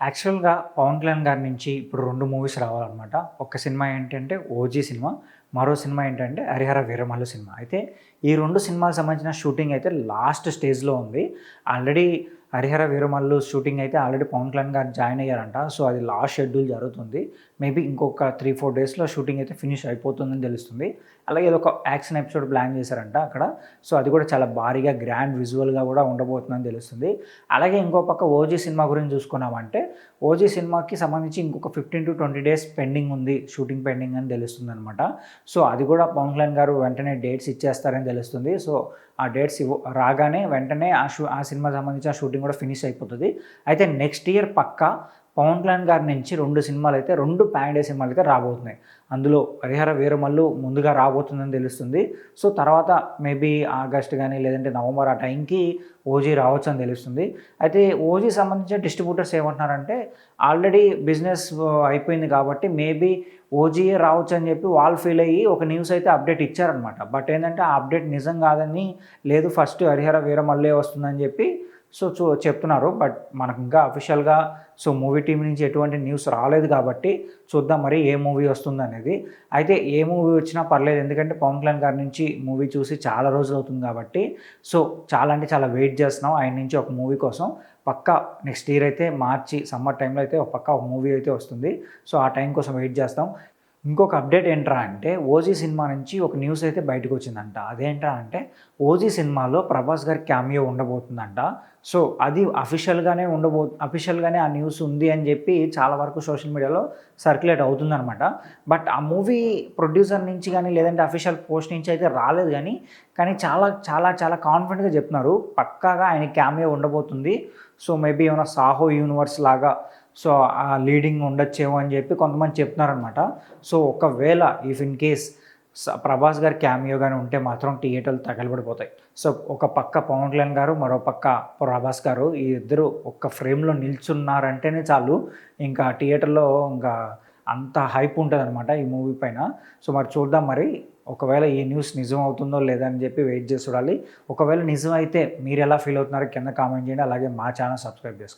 యాక్చువల్‌గా 'పవన్ కళ్యాణ్' గారి నుంచి ఇప్పుడు 2 మూవీస్ రావాలనమాట. ఒక సినిమా ఏంటంటే 'ఓజీ' సినిమా. మరో సినిమా ఏంటంటే 'హరిహర వీరమల్లు' సినిమా. అయితే ఈ 2 సినిమాలకు సంబంధించిన షూటింగ్ అయితే లాస్ట్ స్టేజ్‌లో ఉంది. ఆల్రెడీ 'హరిహర వీరమల్లు' షూటింగ్ అయితే ఆల్రెడీ 'పవన్ కళ్యాణ్' గారు జాయిన్ అయ్యారంట. సో, అది లాస్ట్ షెడ్యూల్ జరుగుతుంది. మేబీ ఇంకొక 3, 4 డేస్‌లో షూటింగ్ అయితే ఫినిష్ అయిపోతుందని తెలుస్తుంది. అలాగే ఏదో ఒక యాక్షన్ ఎపిసోడ్ ప్లాన్ చేశారంట అక్కడ. సో, అది కూడా చాలా భారీగా గ్రాండ్ విజువల్‌గా కూడా ఉండబోతుందని తెలుస్తుంది. అలాగే ఇంకో పక్క 'ఓజీ' సినిమా గురించి చూసుకున్నామంటే 'ఓజీ' సినిమాకి సంబంధించి ఇంకొక 15-20 డేస్ పెండింగ్ ఉంది. షూటింగ్ పెండింగ్ అని తెలుస్తుందనమాట. సో, అది కూడా 'పవన్ కళ్యాణ్' గారు వెంటనే డేట్స్ ఇచ్చేస్తారని తెలుస్తుంది. సో, ఆ డేట్స్ రాగానే వెంటనే ఆ సినిమాకి సంబంధించిన షూటింగ్ కూడా ఫినిష్ అయిపోతుంది. అయితే నెక్స్ట్ ఇయర్ పక్కా 'పవన్ కళ్యాణ్' గారి నుంచి 2 సినిమాలైతే 2 పాన్ ఇండియా సినిమాలైతే రాబోతున్నాయి. అందులో 'హరిహర వీరమల్లు' ముందుగా రాబోతుందని తెలుస్తుంది. సో, తర్వాత మేబీ ఆగస్ట్ గానీ లేదంటే నవంబర్ ఆ టైంకి 'ఓజీ' రావచ్చని తెలుస్తుంది. అయితే 'ఓజీ' సంబంధించిన డిస్ట్రిబ్యూటర్స్ ఏమంటున్నారంటే ఆల్రెడీ బిజినెస్ అయిపోయింది కాబట్టి మేబీ 'ఓజీయే' రావచ్చని చెప్పి వాళ్ళు ఫీల్ అయ్యి ఒక న్యూస్ అయితే అప్డేట్ ఇచ్చారనమాట. బట్ ఏంటంటే ఆ అప్డేట్ నిజం కాదని, లేదు ఫస్ట్ 'హరిహర వీరమల్లే' వస్తుందని చెప్పి చెప్తున్నారు. బట్ మనకు ఇంకా అఫీషియల్‌గా మూవీ టీమ్ నుంచి ఎటువంటి న్యూస్ రాలేదు కాబట్టి చూద్దాం మరి ఏ మూవీ వస్తుందనేది. అయితే ఏ మూవీ వచ్చినా పర్లేదు. ఎందుకంటే 'పవన్ కళ్యాణ్' గారి నుంచి మూవీ చూసి చాలా రోజులు అవుతుంది కాబట్టి చాలా అంటే చాలా వెయిట్ చేస్తున్నాం ఆయన నుంచి ఒక మూవీ కోసం. పక్కా నెక్స్ట్ ఇయర్ అయితే మార్చి సమ్మర్ టైంలో అయితే పక్కా ఒక మూవీ అయితే వస్తుంది. సో, ఆ టైం కోసం వెయిట్ చేస్తాం. ఇంకొక అప్డేట్ ఏంట్రా అంటే 'ఓజీ' సినిమా నుంచి ఒక న్యూస్ అయితే బయటకొచ్చిందంట. అదేంట్రా అంటే 'ఓజీ' సినిమాలో 'ప్రభాస్' గారి క్యామియో ఉండబోతుందంట. సో, అది అఫీషియల్‌గానే ఆ న్యూస్ ఉంది అని చెప్పి చాలా వరకు సోషల్ మీడియాలో సర్క్యులేట్ అవుతుందనమాట. బట్ ఆ మూవీ ప్రొడ్యూసర్ నుంచి కానీ లేదంటే అఫీషియల్ పోస్ట్ నుంచి అయితే రాలేదు కానీ చాలా చాలా చాలా కాన్ఫిడెంట్‌గా చెప్తున్నారు. పక్కాగా ఆయన క్యామియో ఉండబోతుంది. సో, మేబీ ఏమైనా 'సాహో' యూనివర్స్ లాగా సో, ఆ లీడింగ్ ఉండొచ్చేమో అని చెప్పి కొంతమంది చెప్తున్నారనమాట. సో, ఒకవేళ ఇన్ కేస్ 'ప్రభాస్' గారి క్యామియో గాని ఉంటే మాత్రం థియేటర్లు తగలబడిపోతాయి. సో, ఒక పక్క 'పవన్ కళ్యాణ్' గారు, మరో పక్క 'ప్రభాస్' గారు ఈ ఇద్దరు ఒక్క ఫ్రేమ్‌లో నిల్చున్నారంటేనే చాలు ఇంకా థియేటర్‌లో ఇంకా అంత హైప్ ఉంటదనమాట ఈ మూవీ పైన. సో, మరి చూద్దాం మరి. ఒకవేళ ఈ న్యూస్ నిజం అవుతుందో లేదో అని చెప్పి వెయిట్ చేసి చూడాలి. ఒకవేళ నిజమైతే మీరెలా ఫీల్ అవుతున్నారో కింద కామెంట్ చేయండి. అలాగే మా ఛానల్ సబ్స్క్రైబ్ చేసుకోండి.